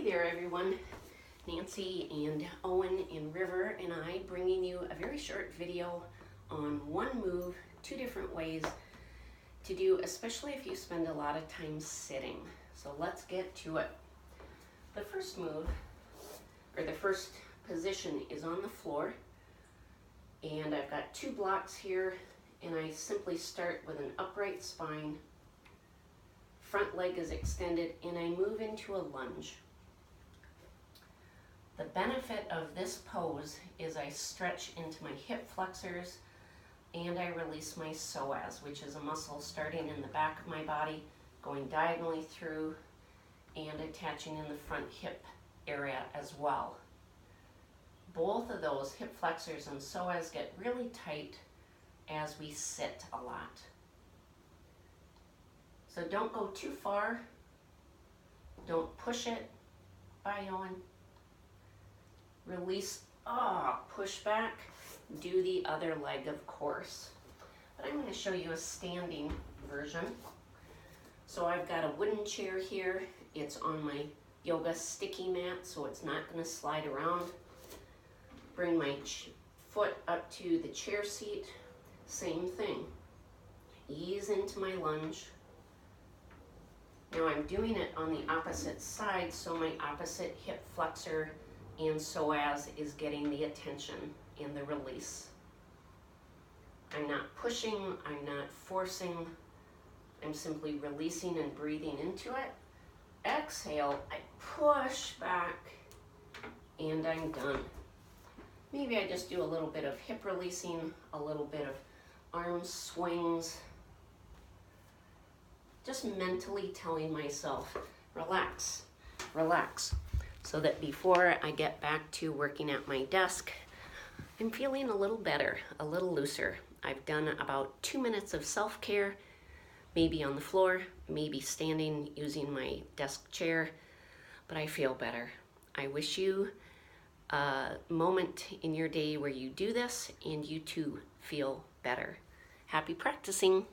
Hey there everyone, Nancy and Owen and River and I bringing you a very short video on one move, two different ways to do, especially if you spend a lot of time sitting. So let's get to it. The first move, or the first position, is on the floor, and I've got two blocks here, and I simply start with an upright spine. Front leg is extended, and I move into a lunge. The benefit of this pose is I stretch into my hip flexors and I release my psoas, which is a muscle starting in the back of my body, going diagonally through and attaching in the front hip area as well. Both of those, hip flexors and psoas, get really tight as we sit a lot. So don't go too far. Don't push it. Bye, Owen. Release, push back. Do the other leg, of course. But I'm going to show you a standing version. So I've got a wooden chair here. It's on my yoga sticky mat, so it's not going to slide around. Bring my foot up to the chair seat. Same thing. Ease into my lunge. Now I'm doing it on the opposite side, so my opposite hip flexor and psoas is getting the attention and the release. I'm not pushing, I'm not forcing, I'm simply releasing and breathing into it. Exhale, I push back, and I'm done. Maybe I just do a little bit of hip releasing, a little bit of arm swings. Just mentally telling myself, relax, relax, so that before I get back to working at my desk, I'm feeling a little better, a little looser. I've done about 2 minutes of self-care, maybe on the floor, maybe standing using my desk chair, but I feel better. I wish you a moment in your day where you do this and you too feel better. Happy practicing.